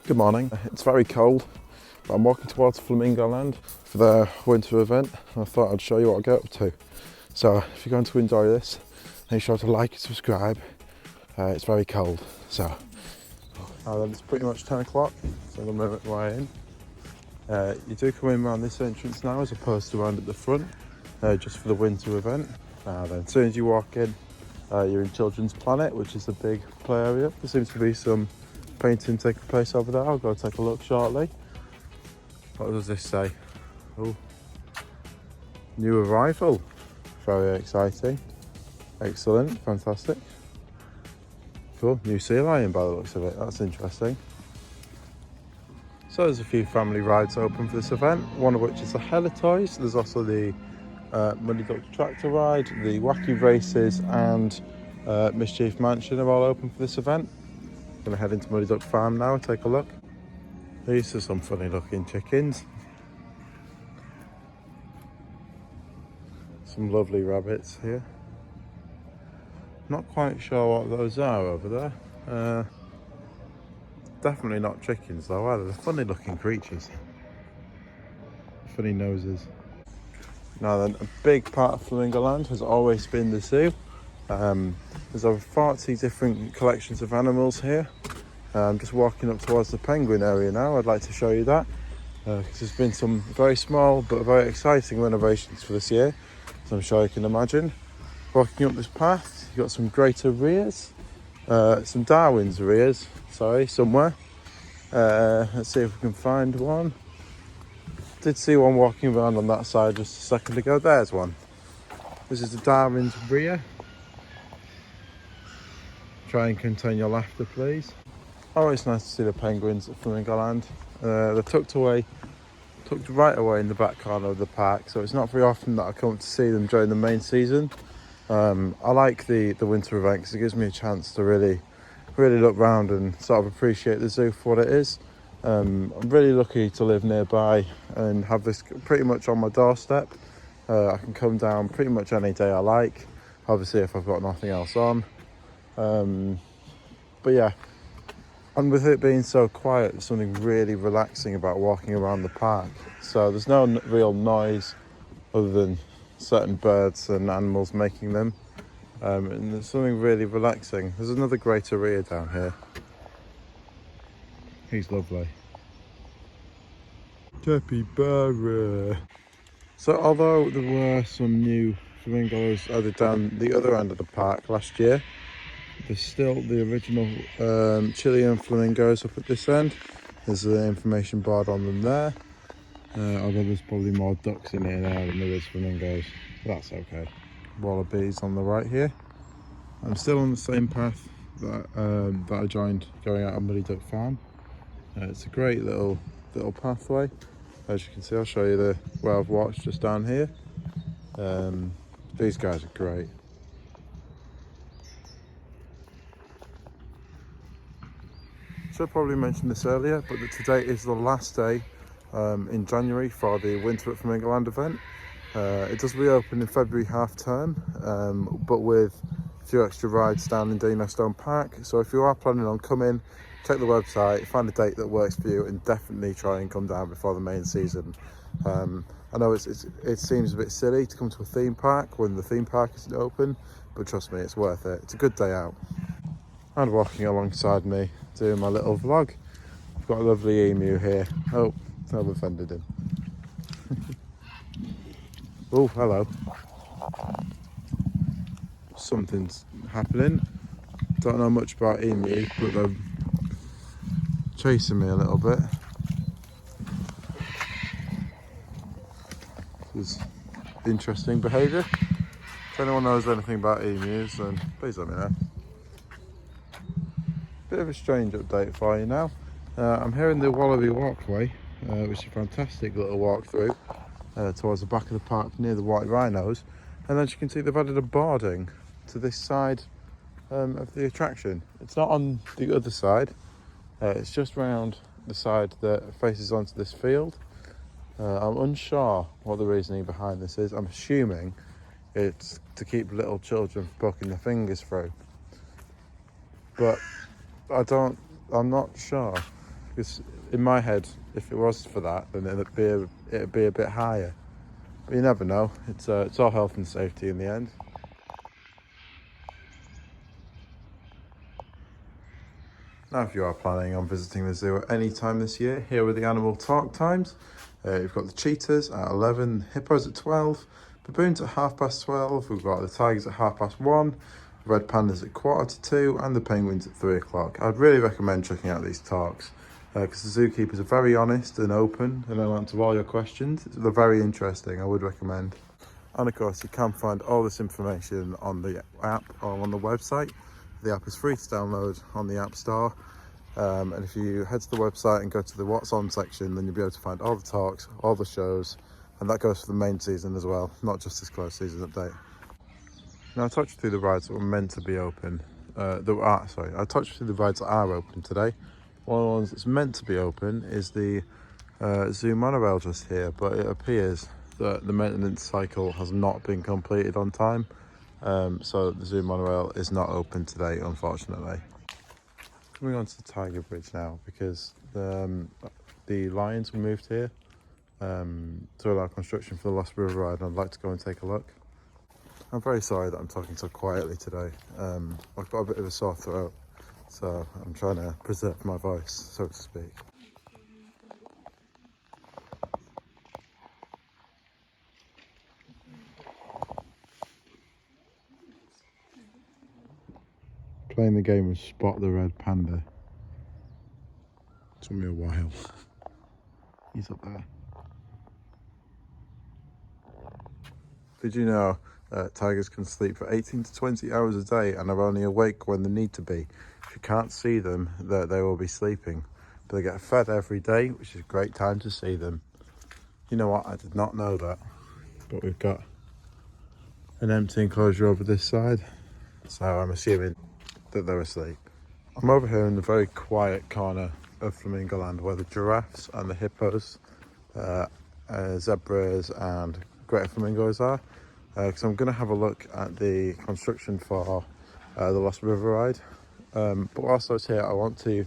Good morning. It's very cold, but I'm walking towards Flamingo Land for their winter event, and I thought I'd show you what I get up to. So if you're going to enjoy this, make sure to like and subscribe. It's very cold, so then it's pretty much 10 o'clock, so I'm going to make my way in. You do come in around this entrance now as opposed to around at the front, just for the winter event. Then as soon as you walk in, you're in Children's Planet, which is the big play area. There seems to be some painting taking place over there. I'll go take a look shortly. What does this say? Oh, new arrival. Very exciting. Excellent, fantastic. Cool, new sea lion by the looks of it. That's interesting. So there's a few family rides open for this event, one of which is the Helitoys. There's also the Muddy Duck Tractor Ride, the Wacky Races and Mischief Mansion are all open for this event. I'm going to head into Muddy Duck Farm now and take a look. These are some funny looking chickens. Some lovely rabbits here. Not quite sure what those are over there. Definitely not chickens though either. They're funny looking creatures. Funny noses. Now then, a big part of Flamingo Land has always been the zoo. There's over 40 different collections of animals here. I'm just walking up towards the penguin area now. I'd like to show you that. Because there's been some very small but very exciting renovations for this year, as I'm sure you can imagine. Walking up this path, you've got some greater rears, some Darwin's rears, somewhere. Let's see if we can find one. Did see one walking around on that side just a second ago. There's one. This is the Darwin's rear. Try and contain your laughter, please. Always nice to see the penguins at Flamingo Land. They're tucked right away in the back corner of the park, so it's not very often that I come to see them during the main season. I like the winter event because it gives me a chance to really look round and sort of appreciate the zoo for what it is. I'm really lucky to live nearby and have this pretty much on my doorstep. I can come down pretty much any day I like, obviously if I've got nothing else on. But yeah, and with it being so quiet, there's something really relaxing about walking around the park. So there's no real noise other than certain birds and animals making them. And there's something really relaxing. There's another greater rear down here. He's lovely. Capybara. So although there were some new flamingos added down the other end of the park last year, there's still the original Chilean flamingos up at this end. There's the information board on them there. Although there's probably more ducks in here now than there is flamingos. But that's okay. Wallabies on the right here. I'm still on the same path that I joined going out on Muddy Duck Farm. It's a great little pathway. As you can see, I'll show you where I've watched just down here. These guys are great. Should probably mention this earlier, but that today is the last day in January for the Winter at Flamingo Land event. It does reopen in February half term, but with a few extra rides down in Dino Stone Park. So if you are planning on coming, check the website, find a date that works for you, and definitely try and come down before the main season. I know it seems a bit silly to come to a theme park when the theme park isn't open, but trust me, it's worth it. It's a good day out. And walking alongside me, doing my little vlog, I've got a lovely emu here. Oh, I've offended him. Oh, hello. Something's happening. Don't know much about emus, but they're chasing me a little bit. This is interesting behaviour. If anyone knows anything about emus, then please let me know. Bit of a strange update for you now. I'm here in the Wallaby Walkway, which is a fantastic little walk through towards the back of the park near the white rhinos. And as you can see, they've added a boarding to this side of the attraction. It's not on the other side, it's just round the side that faces onto this field. I'm unsure what the reasoning behind this is. I'm assuming it's to keep little children from poking their fingers through. But I'm not sure. Because in my head, if it was for that, then it'd be a bit higher. But you never know. It's all health and safety in the end. Now, if you are planning on visiting the zoo at any time this year, here are the animal talk times. You've got the cheetahs at 11, hippos at 12, baboons at 12:30, we've got the tigers at 1:30, the red pandas at 1:45, and the penguins at 3 o'clock. I'd really recommend checking out these talks because the zookeepers are very honest and open and they'll answer all your questions. They're very interesting, I would recommend. And of course, you can find all this information on the app or on the website. The app is free to download on the App Store. And if you head to the website and go to the What's On section, then you'll be able to find all the talks, all the shows, and that goes for the main season as well, not just this close season update. Now, I touched through the rides that were meant to be open. I touched through the rides that are open today. One of the ones that's meant to be open is the zoo monorail just here, but it appears that the maintenance cycle has not been completed on time. So the zoo monorail is not open today, unfortunately. Coming on to the Tiger Bridge now, because the lions were moved here to allow construction for the Lost River ride, and I'd like to go and take a look. I'm very sorry that I'm talking so quietly today. I've got a bit of a sore throat, so I'm trying to preserve my voice, so to speak. Playing the game of Spot the Red Panda. Took me a while. He's up there. Did you know tigers can sleep for 18 to 20 hours a day and are only awake when they need to be? If you can't see them, they will be sleeping. But they get fed every day, which is a great time to see them. You know what? I did not know that. But we've got an empty enclosure over this side, so I'm assuming that they're asleep. I'm over here in the very quiet corner of Flamingo Land where the giraffes and the hippos, zebras and greater flamingos are. Because I'm going to have a look at the construction for the Lost River ride. But whilst I was here, I want to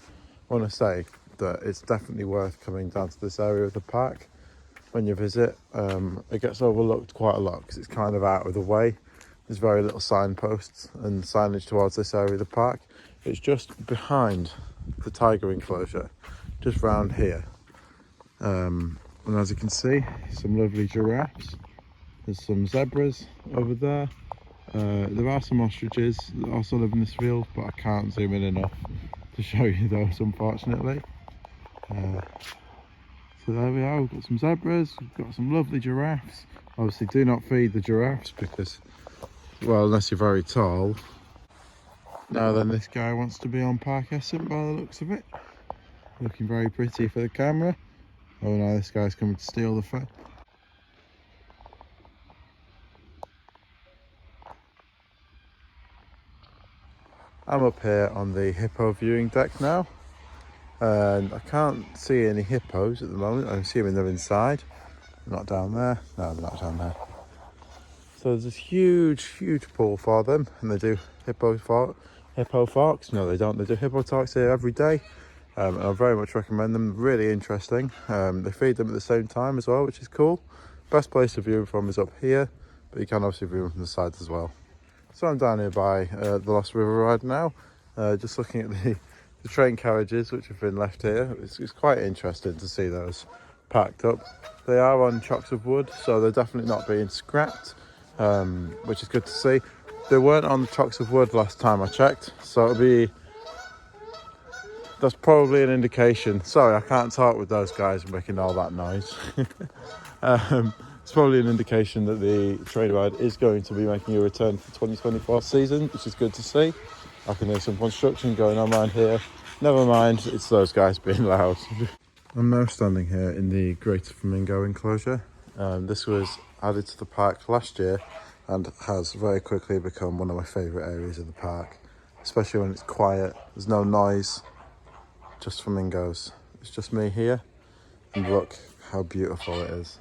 say that it's definitely worth coming down to this area of the park when you visit. It gets overlooked quite a lot because it's kind of out of the way. There's very little signposts and signage towards this area of the park. It's just behind the tiger enclosure, just round here. And as you can see, some lovely giraffes. There's some zebras over there. There are some ostriches that also live in this field, but I can't zoom in enough to show you those, unfortunately. So there we are, we've got some zebras, we've got some lovely giraffes. Obviously do not feed the giraffes because, well, unless you're very tall. Now then, this guy wants to be on Park Essent by the looks of it. Looking very pretty for the camera. Oh no, this guy's coming to steal the fur. I'm up here on the hippo viewing deck now, and I can't see any hippos at the moment. I'm assuming they're inside. They're not down there. No, they're not down there. So there's this huge pool for them, and they do hippo talks. No, they don't. They do hippo talks here every day, and I very much recommend them. Really interesting. They feed them at the same time as well, which is cool. Best place to view them from is up here, but you can obviously view them from the sides as well. So I'm down here by the Lost River ride now, just looking at the train carriages which have been left here. It's quite interesting to see those packed up. They are on chocks of wood, so they're definitely not being scrapped, which is good to see. They weren't on the chocks of wood last time I checked, so that's probably an indication. Sorry, I can't talk with those guys making all that noise. It's probably an indication that the train ride is going to be making a return for 2024 season, which is good to see. I can hear some construction going on around here. Never mind, it's those guys being loud. I'm now standing here in the Greater Flamingo enclosure. This was added to the park last year and has very quickly become one of my favourite areas of the park, especially when it's quiet, there's no noise, just flamingos. It's just me here, and look how beautiful it is.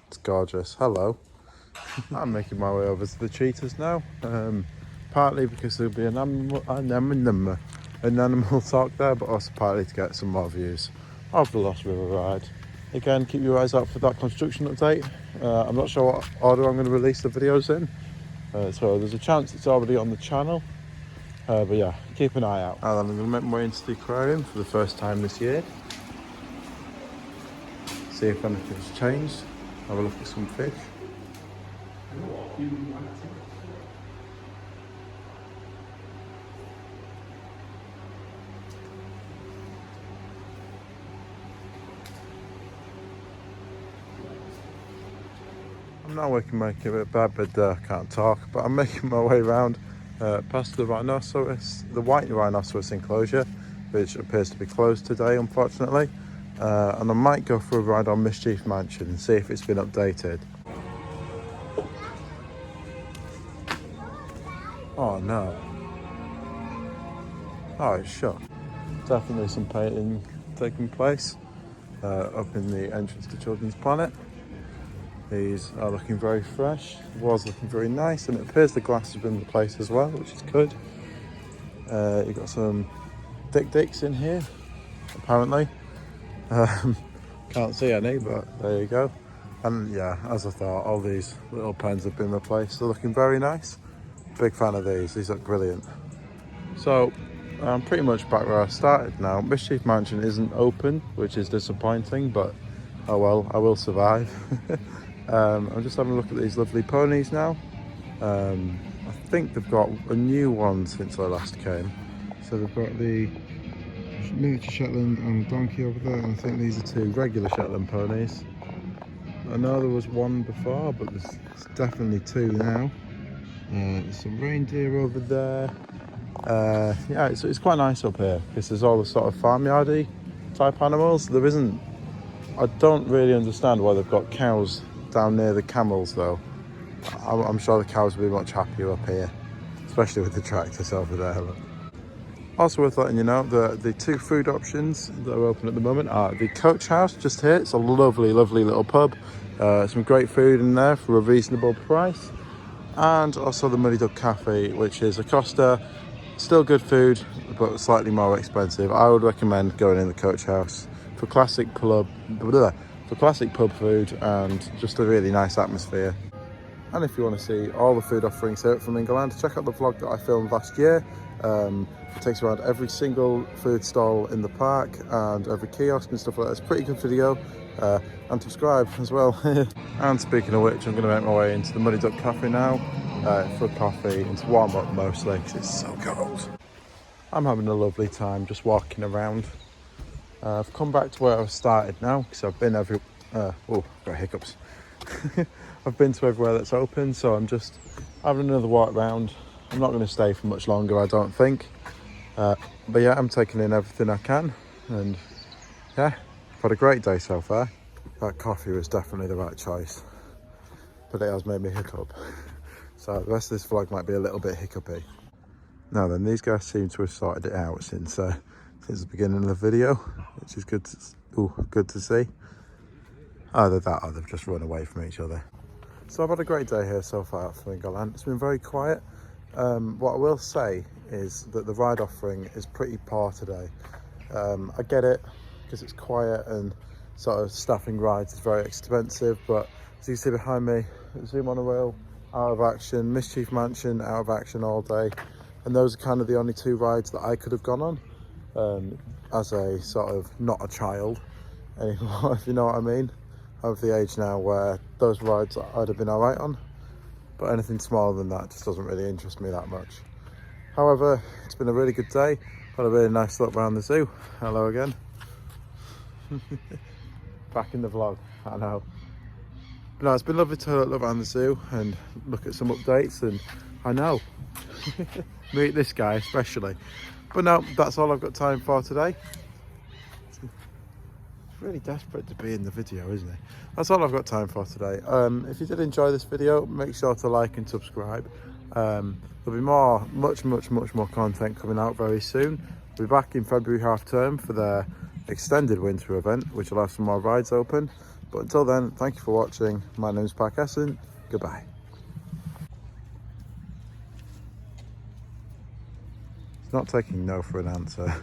It's gorgeous. Hello. I'm making my way over to the cheetahs now, partly because there'll be an animal talk there, but also partly to get some more views of the Lost River ride. Again, keep your eyes out for that construction update. I'm not sure what order I'm going to release the videos in, so there's a chance it's already on the channel, but yeah, keep an eye out. And then I'm going to make my way into the aquarium for the first time this year, see if anything's changed, have a look at some fish. I'm now making a bit bad, but I can't talk, but I'm making my way around past the rhinoceros, the white rhinoceros enclosure, which appears to be closed today, unfortunately. And I might go for a ride on Mischief Mansion and see if it's been updated. Oh no. Oh, it's shut. Definitely some painting taking place up in the entrance to Children's Planet. These are looking very fresh. The wall's looking very nice, and it appears the glass has been replaced as well, which is good. You've got some dicks in here, apparently. Can't see any, but there you go. And yeah, as I thought, all these little pens have been replaced. They're looking very nice. Big fan of these. These look brilliant. So I'm pretty much back where I started now. Mischief Mansion isn't open, which is disappointing, but oh well, I will survive. I'm just having a look at these lovely ponies now. I think they've got a new one since I last came. So they've got the miniature Shetland and donkey over there, and I think these are two regular Shetland ponies. I know there was one before, but there's definitely two now. There's some reindeer over there. Yeah, it's quite nice up here because there's all the sort of farmyardy type animals. There isn't. I don't really understand why they've got cows down near the camels though. I'm sure the cows will be much happier up here, especially with the tractors over there. Also worth letting you know that the two food options that are open at the moment are the Coach House just here. It's a lovely, lovely little pub. Some great food in there for a reasonable price. And also the Muddy Dog Cafe, which is a Costa, still good food, but slightly more expensive. I would recommend going in the Coach House for classic pub food and just a really nice atmosphere. And if you want to see all the food offerings here at Flamingo Land, check out the vlog that I filmed last year. It takes around every single food stall in the park and every kiosk and stuff like that. It's a pretty good video. And subscribe as well. And speaking of which, I'm going to make my way into the Muddy Duck Cafe now for a coffee and to warm up mostly because it's so cold. I'm having a lovely time just walking around. I've come back to where I started now because I've been oh, got hiccups. I've been to everywhere that's open, so I'm just having another walk around. I'm not going to stay for much longer, I don't think. But yeah, I'm taking in everything I can, and yeah, I've had a great day so far. That coffee was definitely the right choice, but it has made me hiccup. So the rest of this vlog might be a little bit hiccupy. Now then, these guys seem to have sorted it out since the beginning of the video, which is good to see. Either that or they've just run away from each other. So I've had a great day here so far at Flamingo Land. It's been very quiet. What I will say is that the ride offering is pretty poor today. I get it because it's quiet and sort of staffing rides is very expensive, but as you see behind me, Zoo Monorail out of action, Mischief Mansion out of action all day, and those are kind of the only two rides that I could have gone on as a sort of not a child anymore, if you know what I mean. I'm of the age now where those rides I'd have been alright on, but anything smaller than that just doesn't really interest me that much. However, it's been a really good day. Had a really nice look around the zoo. Hello again. Back in the vlog, I know. But no, it's been lovely to look around the zoo and look at some updates, and I know, meet this guy especially. But no, that's all I've got time for today. Really desperate to be in the video, isn't he? That's all I've got time for today. If you did enjoy this video, make sure to like and subscribe. There'll be much more content coming out very soon. We'll be back in February half term for the extended winter event, which will have some more rides open. But until then, thank you for watching. My name is Pac Essen. Goodbye. It's not taking no for an answer.